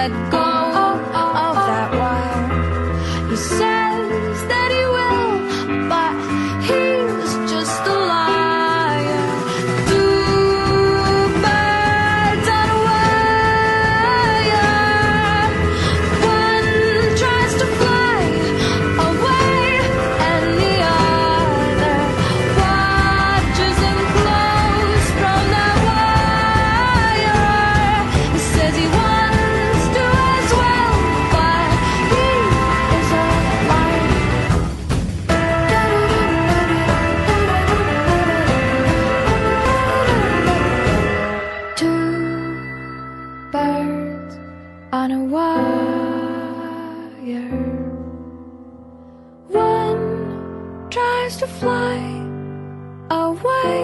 let go of that wire. He says that he will, but he's just a liar. Two birds on a wire. One tries to fly away, and the other watches him close from that wire. He says he wants to as well, but he is a liar. Two birds on a wire. One tries to fly away,